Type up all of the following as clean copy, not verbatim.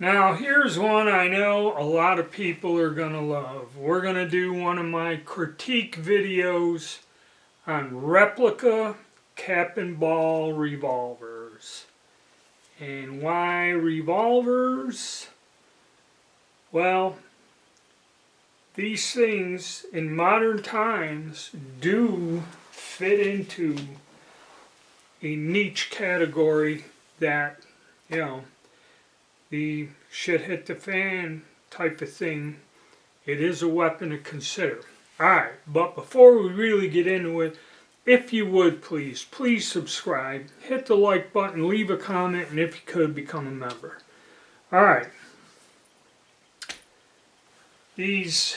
Now here's one I know a lot of people are going to love. We're going to do one of my critique videos on replica cap and ball revolvers. And why revolvers? Well, these things in modern times do fit into a niche category that, the shit hit the fan type of thing. It is a weapon to consider. Alright, but before we really get into it, if you would please subscribe, hit the like button, leave a comment, and if you could, become a member. Alright. These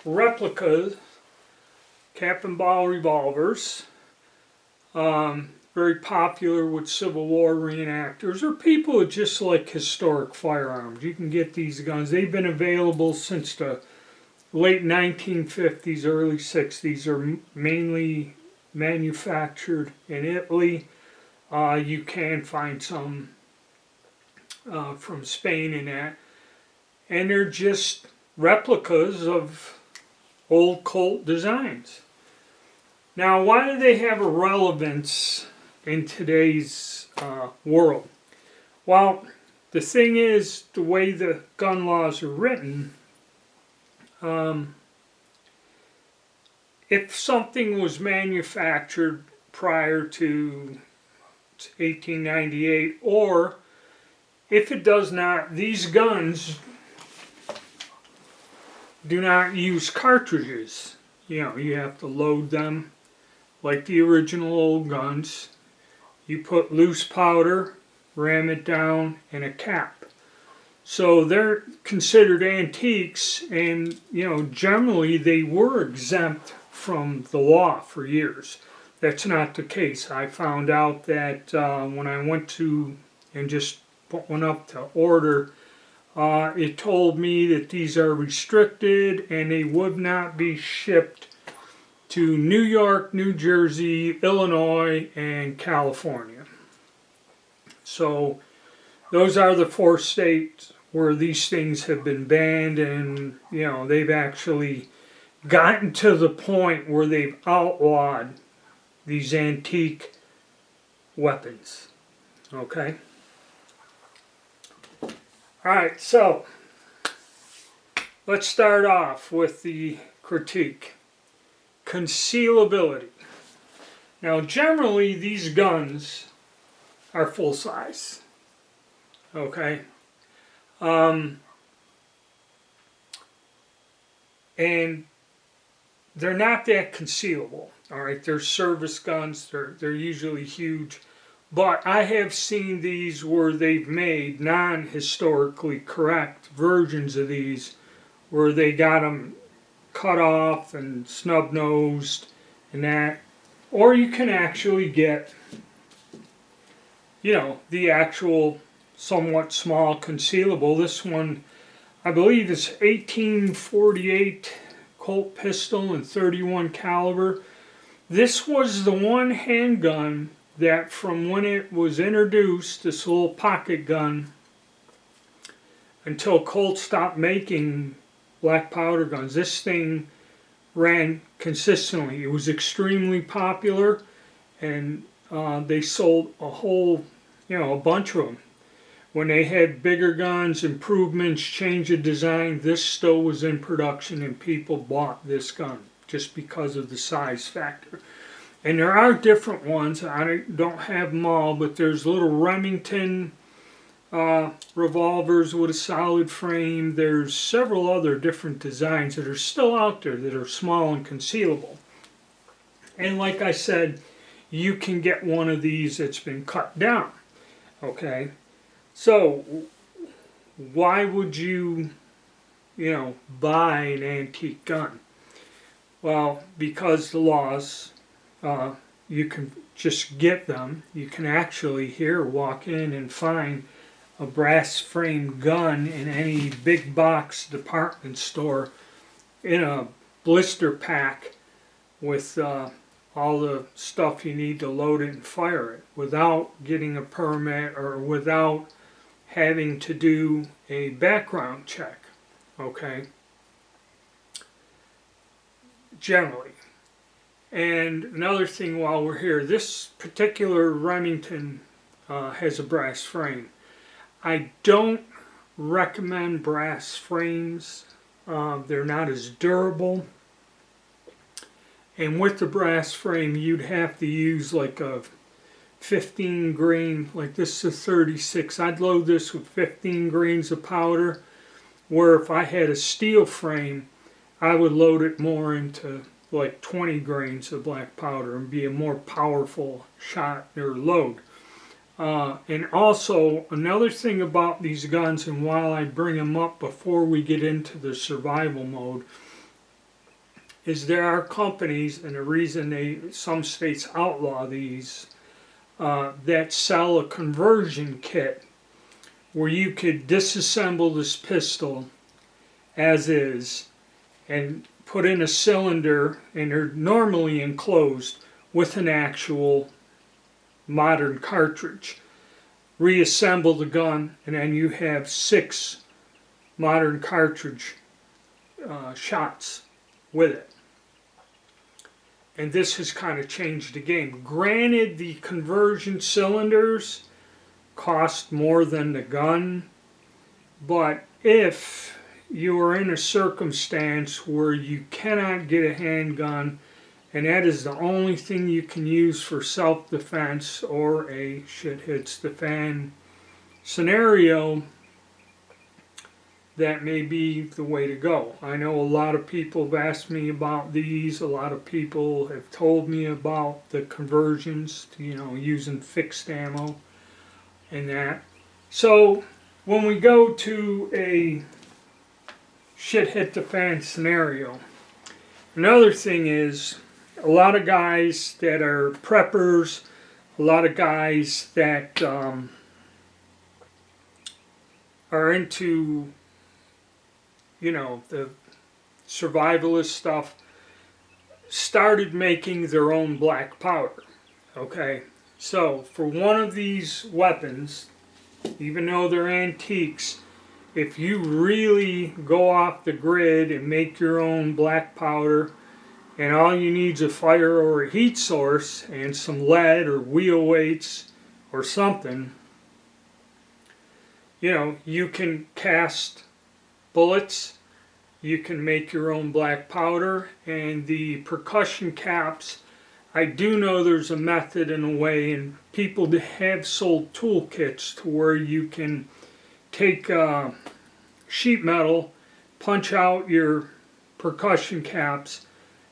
replicas, cap and ball revolvers, very popular with Civil War reenactors or people who just like historic firearms. You can get these guns. They've been available since the late 1950s, early 60s. Are mainly manufactured in Italy. You can find some from Spain and that. And they're just replicas of old Colt designs. Now, why do they have a relevance in today's world? Well, the thing is, the way the gun laws are written, if something was manufactured prior to 1898, or if it does not, these guns do not use cartridges. You have to load them like the original old guns. You put loose powder, ram it down, and a cap. So they're considered antiques, and generally they were exempt from the law for years. That's not the case. I found out that when I went to and just put one up to order, it told me that these are restricted and they would not be shipped to New York, New Jersey, Illinois, and California. So those are the 4 states where these things have been banned, and they've actually gotten to the point where they've outlawed these antique weapons. Okay? Alright, so let's start off with the critique. Concealability. Now, generally, these guns are full size. Okay? And they're not that concealable. Alright, they're service guns, they're usually huge. But I have seen these where they've made non-historically correct versions of these where they got them cut off and snub-nosed and that. Or you can actually get, the actual somewhat small concealable. This one, I believe, is 1848 Colt pistol and 31 caliber. This was the one handgun that from when it was introduced, this little pocket gun, until Colt stopped making black powder guns, this thing ran consistently. It was extremely popular, and they sold a whole, a bunch of them. When they had bigger guns, improvements, change of design, this still was in production, and people bought this gun just because of the size factor. And there are different ones. I don't have them all, but there's little Remington revolvers with a solid frame. There's several other different designs that are still out there that are small and concealable. And like I said, you can get one of these that's been cut down. Okay? So, why would you, buy an antique gun? Well, because the laws, you can just get them. You can actually here walk in and find a brass frame gun in any big box department store in a blister pack with all the stuff you need to load it and fire it without getting a permit or without having to do a background check, okay, generally. And another thing while we're here, this particular Remington has a brass frame. I don't recommend brass frames. They're not as durable. And with the brass frame, you'd have to use like a 15 grain, like this is a 36. I'd load this with 15 grains of powder, where if I had a steel frame, I would load it more into like 20 grains of black powder and be a more powerful shot or load. And also, another thing about these guns, and while I bring them up before we get into the survival mode, is there are companies, and the reason some states outlaw these, that sell a conversion kit where you could disassemble this pistol as is and put in a cylinder, and they're normally enclosed with an actual modern cartridge. Reassemble the gun, and then you have 6 modern cartridge shots with it. And this has kind of changed the game. Granted, the conversion cylinders cost more than the gun, but if you are in a circumstance where you cannot get a handgun, and that is the only thing you can use for self-defense or a shit hits the fan scenario, that may be the way to go. I know a lot of people have asked me about these. A lot of people have told me about the conversions to, using fixed ammo and that. So when we go to a shit hit the fan scenario, another thing is a lot of guys that are preppers, a lot of guys that are into the survivalist stuff, started making their own black powder. Okay, so for one of these weapons, even though they're antiques, if you really go off the grid and make your own black powder, and all you need is a fire or a heat source and some lead or wheel weights or something, you can cast bullets, you can make your own black powder, and the percussion caps, I do know there's a method and a way, and people have sold toolkits to where you can take sheet metal, punch out your percussion caps,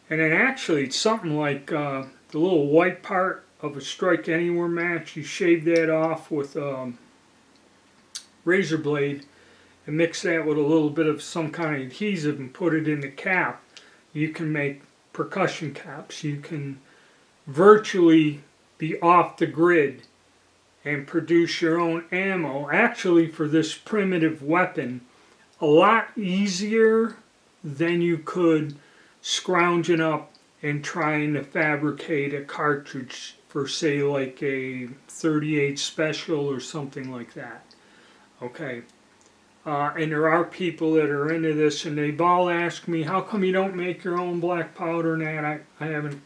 and then actually it's something like the little white part of a Strike Anywhere match, you shave that off with a razor blade, and mix that with a little bit of some kind of adhesive and put it in the cap. You can make percussion caps. You can virtually be off the grid and produce your own ammo. Actually, for this primitive weapon, a lot easier than you could scrounging up and trying to fabricate a cartridge for, say, like a 38 special or something like that. Okay. And there are people that are into this, and they've all asked me, how come you don't make your own black powder and that? I haven't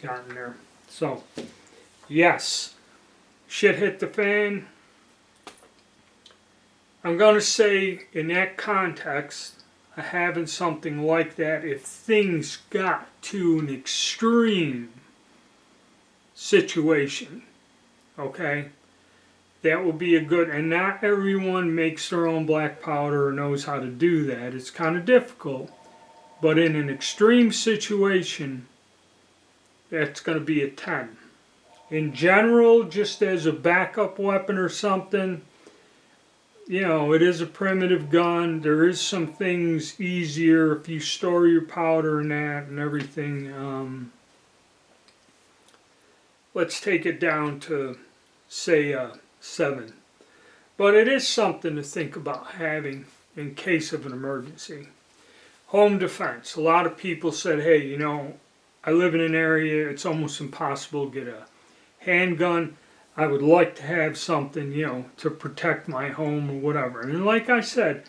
gotten there. So, yes, shit hit the fan. I'm going to say, in that context, having something like that, if things got to an extreme situation, okay, that will be a good, and not everyone makes their own black powder or knows how to do that. It's kind of difficult. But in an extreme situation, that's going to be a 10. In general, just as a backup weapon or something, it is a primitive gun. There is some things easier if you store your powder and that and everything. Let's take it down to, say, 7. But it is something to think about having in case of an emergency. Home defense. A lot of people said, hey, I live in an area, it's almost impossible to get a handgun. I would like to have something, to protect my home or whatever. And like I said,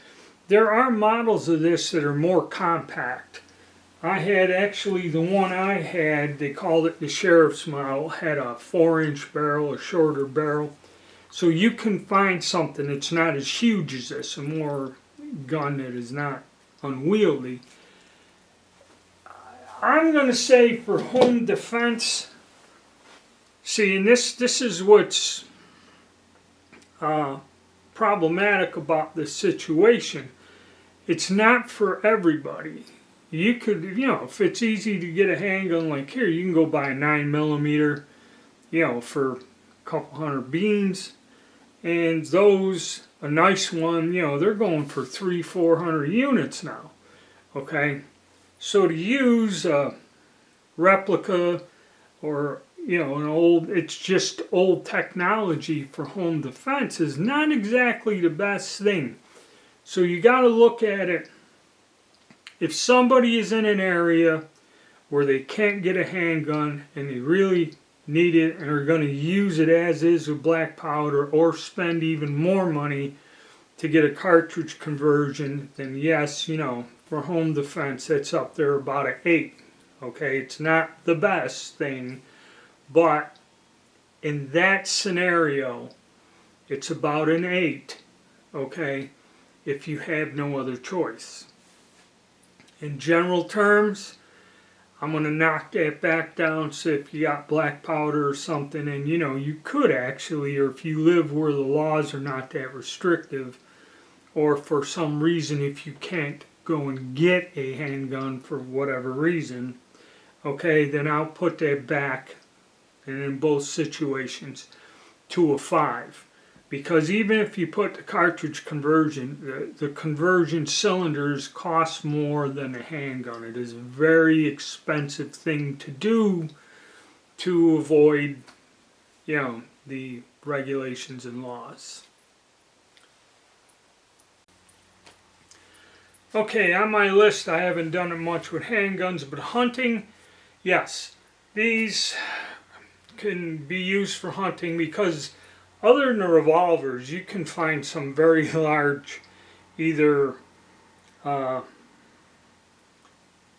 there are models of this that are more compact. I had actually, the one I had, they called it the Sheriff's model, had a 4-inch barrel, a shorter barrel. So you can find something that's not as huge as this, a more gun that is not unwieldy. I'm going to say for home defense, see, and this is what's problematic about this situation. It's not for everybody. You could, if it's easy to get a handgun like here, you can go buy a 9mm, for a couple hundred beans. And those, a nice one, they're going for 300-400 units now. Okay? So to use a replica or, it's just old technology for home defense is not exactly the best thing. So you got to look at it. If somebody is in an area where they can't get a handgun and they really need it and are going to use it as is with black powder or spend even more money to get a cartridge conversion, then yes, for home defense, it's up there about an 8. Okay, it's not the best thing, but in that scenario, it's about an 8, okay, if you have no other choice. In general terms, I'm going to knock that back down. So if you got black powder or something, and you could actually, or if you live where the laws are not that restrictive, or for some reason if you can't go and get a handgun for whatever reason, okay, then I'll put that back, and in both situations, to a 5. Because even if you put the cartridge conversion, the conversion cylinders cost more than a handgun. It is a very expensive thing to do to avoid, the regulations and laws. Okay, on my list, I haven't done it much with handguns, but hunting, yes, these can be used for hunting because other than the revolvers, you can find some very large, either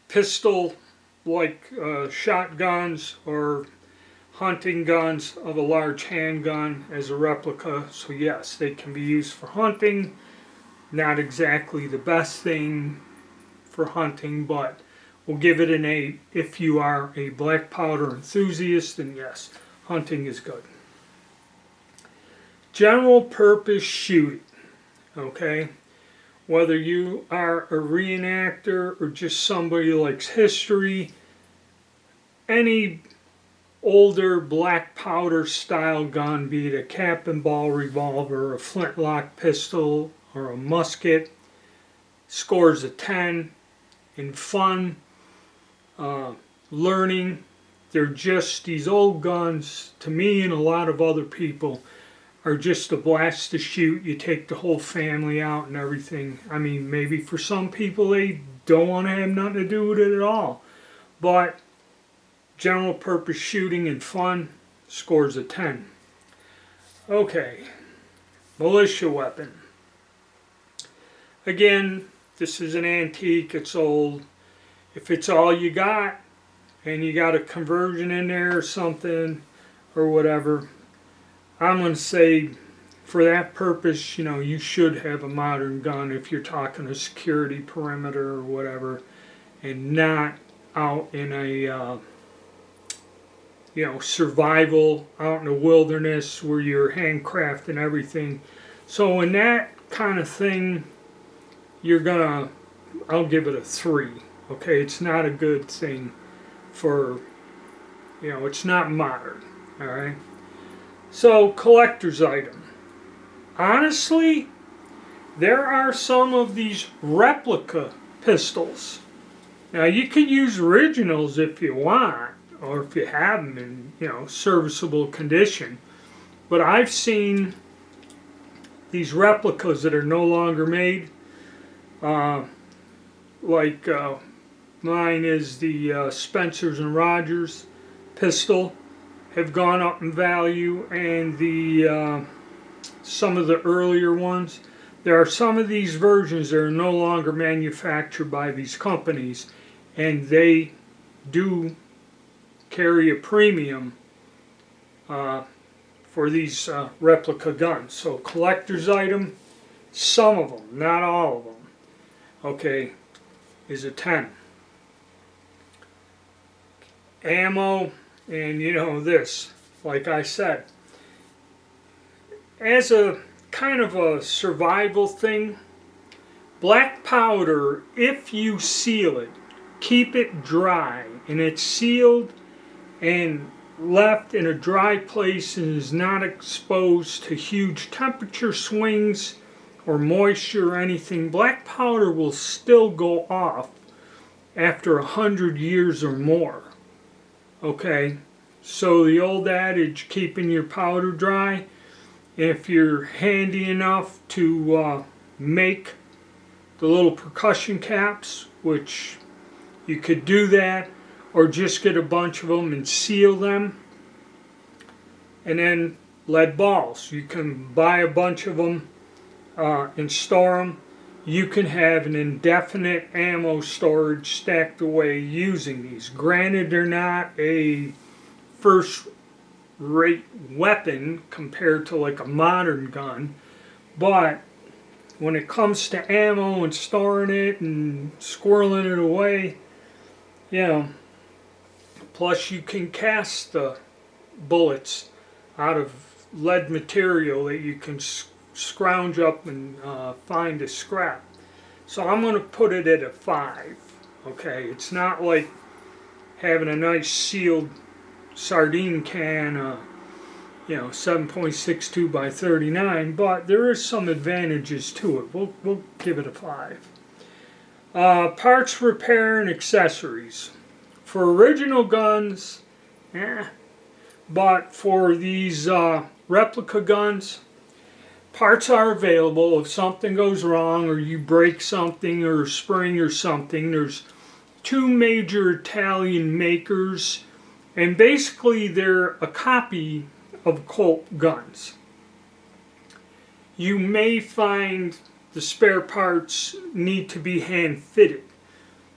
pistol-like shotguns or hunting guns of a large handgun as a replica. So yes, they can be used for hunting. Not exactly the best thing for hunting, but we'll give it an 8. If you are a black powder enthusiast, then yes, hunting is good. General purpose shooting, okay? Whether you are a reenactor or just somebody who likes history, any older black powder style gun, be it a cap and ball revolver, a flintlock pistol, or a musket, scores a 10 in fun, learning. They're just, these old guns, to me and a lot of other people, are just a blast to shoot. You take the whole family out and everything. I mean, maybe for some people they don't want to have nothing to do with it at all. But general purpose shooting and fun scores a 10. Okay, militia weapon. Again, this is an antique, it's old. If it's all you got, and you got a conversion in there or something, or whatever, I'm going to say for that purpose, you should have a modern gun if you're talking a security perimeter or whatever, and not out in a, survival, out in the wilderness where you're handcrafting and everything. So in that kind of thing, I'll give it a 3. Okay, it's not a good thing for, it's not modern, all right? So, collector's item. Honestly, there are some of these replica pistols. Now, you could use originals if you want, or if you have them in, serviceable condition. But I've seen these replicas that are no longer made. Mine is the Spencers and Rogers pistol. have gone up in value, and the some of the earlier ones. There are some of these versions that are no longer manufactured by these companies, and they do carry a premium for these replica guns. So collector's item, some of them, not all of them, okay, is a 10. Ammo, and you know this, like I said, as a kind of a survival thing, black powder, if you seal it, keep it dry, and it's sealed and left in a dry place and is not exposed to huge temperature swings or moisture or anything, black powder will still go off after 100 years or more. Okay, so the old adage, keeping your powder dry, if you're handy enough to make the little percussion caps, which you could do that, or just get a bunch of them and seal them. And then lead balls. You can buy a bunch of them and store them. You can have an indefinite ammo storage stacked away using these. Granted, they're not a first-rate weapon compared to like a modern gun, but when it comes to ammo and storing it and squirreling it away, you know, plus you can cast the bullets out of lead material that you can scrounge up and find as scrap. So I'm going to put it at a 5. Okay, it's not like having a nice sealed sardine can, you know, 7.62 by 39, but there is some advantages to it. We'll give it a 5. Parts, repair, and accessories. For original guns, but for these replica guns, parts are available. If something goes wrong or you break something or a spring or something, there's 2 major Italian makers, and basically they're a copy of Colt guns. You may find the spare parts need to be hand fitted.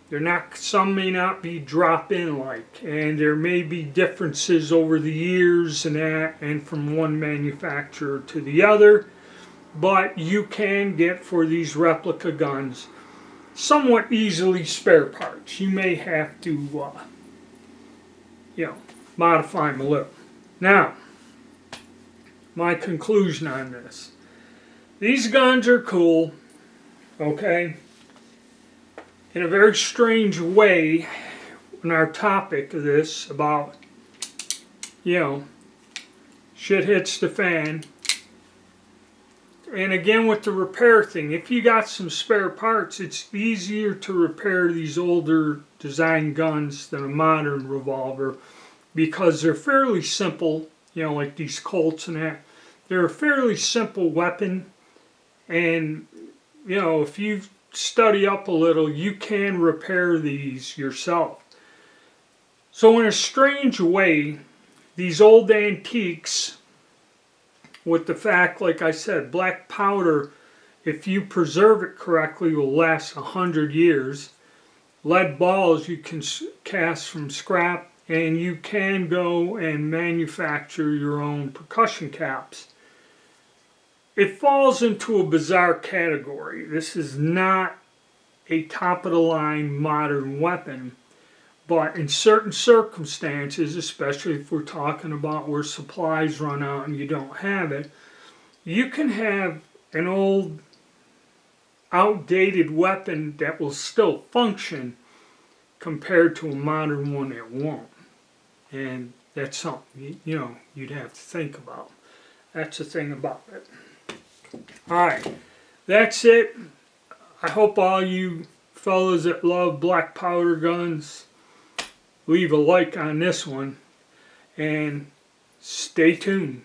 They're not, some may not be drop-in like, and there may be differences over the years and that, and from one manufacturer to the other. But you can get for these replica guns somewhat easily spare parts. You may have to, you know, modify them a little. Now, my conclusion on this: these guns are cool, okay. In a very strange way, on our topic of this about, you know, shit hits the fan. And again with the repair thing, if you got some spare parts, it's easier to repair these older design guns than a modern revolver, because they're fairly simple, you know, like these Colts and that. They're a fairly simple weapon, and, you know, if you study up a little, you can repair these yourself. So in a strange way, these old antiques, with the fact, like I said, black powder, if you preserve it correctly, will last 100 years. Lead balls you can cast from scrap, and you can go and manufacture your own percussion caps. It falls into a bizarre category. This is not a top-of-the-line modern weapon, but in certain circumstances, especially if we're talking about where supplies run out and you don't have it, you can have an old, outdated weapon that will still function compared to a modern one that won't. And that's something, you know, you'd have to think about. That's the thing about it. Alright, that's it. I hope all you fellas that love black powder guns leave a like on this one, and stay tuned.